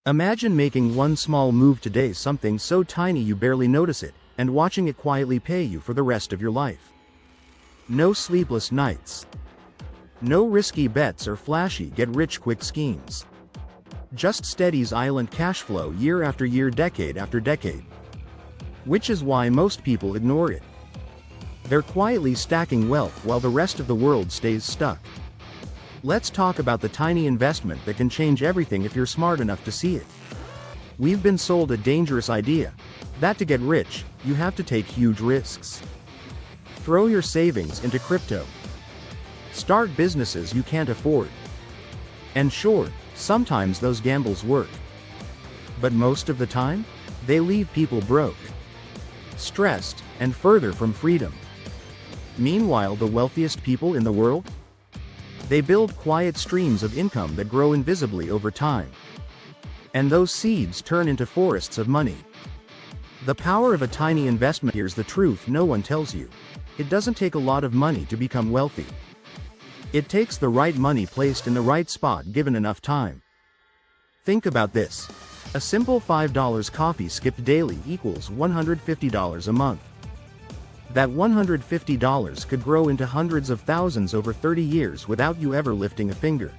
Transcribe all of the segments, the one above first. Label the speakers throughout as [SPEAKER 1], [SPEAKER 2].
[SPEAKER 1] Imagine making one small move today, something so tiny you barely notice it, and watching it quietly pay you for the rest of your life. No sleepless nights. No risky bets or flashy get-rich-quick schemes. Just steady silent cash flow year after year, decade after decade. Which is why most people ignore it. They're quietly stacking wealth while the rest of the world stays stuck. Let's talk about the tiny investment that can change everything if you're smart enough to see it. We've been sold a dangerous idea, that to get rich, you have to take huge risks. Throw your savings into crypto. Start businesses you can't afford. And sure, sometimes those gambles work. But most of the time, they leave people broke, stressed, and further from freedom. Meanwhile, the wealthiest people in the world? They build quiet streams of income that grow invisibly over time. And those seeds turn into forests of money. The power of a tiny investment. Here's the truth no one tells you. It doesn't take a lot of money to become wealthy. It takes the right money placed in the right spot given enough time. Think about this. A simple $5 coffee skipped daily equals $150 a month. That $150 could grow into hundreds of thousands over 30 years without you ever lifting a finger.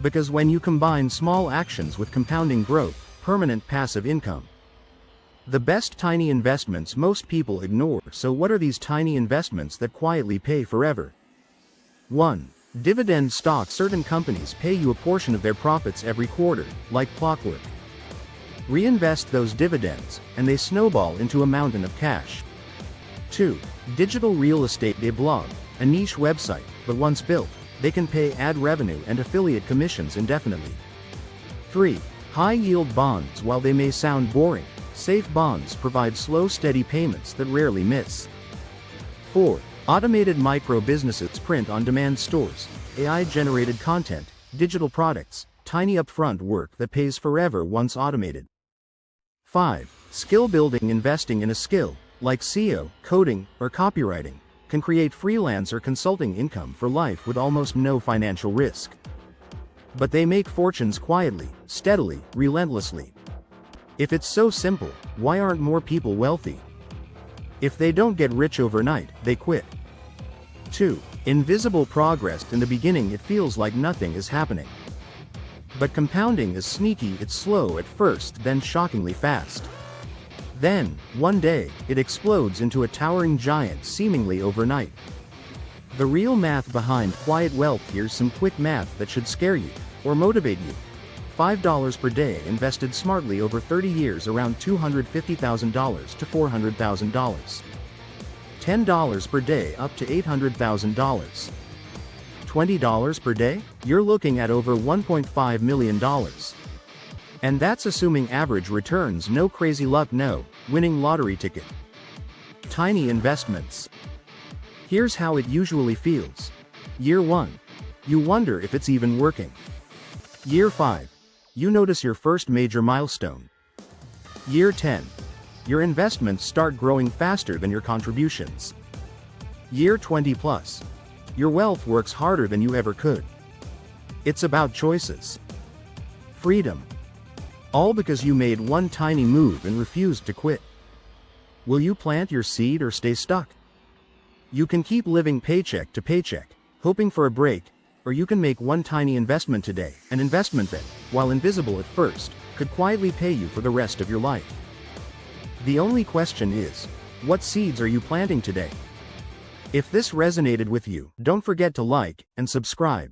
[SPEAKER 1] Because when you combine small actions with compounding growth, permanent passive income. The best tiny investments most people ignore. So what are these tiny investments that quietly pay forever? 1. Dividend stock. Certain companies pay you a portion of their profits every quarter, like clockwork. Reinvest those dividends, and they snowball into a mountain of cash. 2. Digital real estate. A blog, a niche website, but once built, they can pay ad revenue and affiliate commissions indefinitely. 3. High-yield bonds. While they may sound boring, safe bonds provide slow, steady payments that rarely miss. 4. Automated micro-businesses. Print-on-demand stores, AI-generated content, digital products, tiny upfront work that pays forever once automated. 5. Skill building. Investing in a skill, like SEO, coding, or copywriting, can create freelance or consulting income for life with almost no financial risk. But they make fortunes quietly, steadily, relentlessly. If it's so simple, why aren't more people wealthy? If they don't get rich overnight, they quit. 2. Invisible progress. In the beginning it feels like nothing is happening. But compounding is sneaky. It's slow at first, then shockingly fast. Then, one day, it explodes into a towering giant seemingly overnight. The real math behind quiet wealth. Here's some quick math that should scare you, or motivate you. $5 per day invested smartly over 30 years, around $250,000 to $400,000. $10 per day up to $800,000. $20 per day? You're looking at over $1.5 million. And that's assuming average returns, no crazy luck, no winning lottery ticket. Tiny investments. Here's how it usually feels. Year 1. You wonder if it's even working. Year 5. You notice your first major milestone. Year 10. Your investments start growing faster than your contributions. Year 20 plus. Your wealth works harder than you ever could. It's about choices. Freedom. All because you made one tiny move and refused to quit. Will you plant your seed or stay stuck? You can keep living paycheck to paycheck, hoping for a break, or you can make one tiny investment today, an investment that, while invisible at first, could quietly pay you for the rest of your life. The only question is, what seeds are you planting today? If this resonated with you, don't forget to like and subscribe.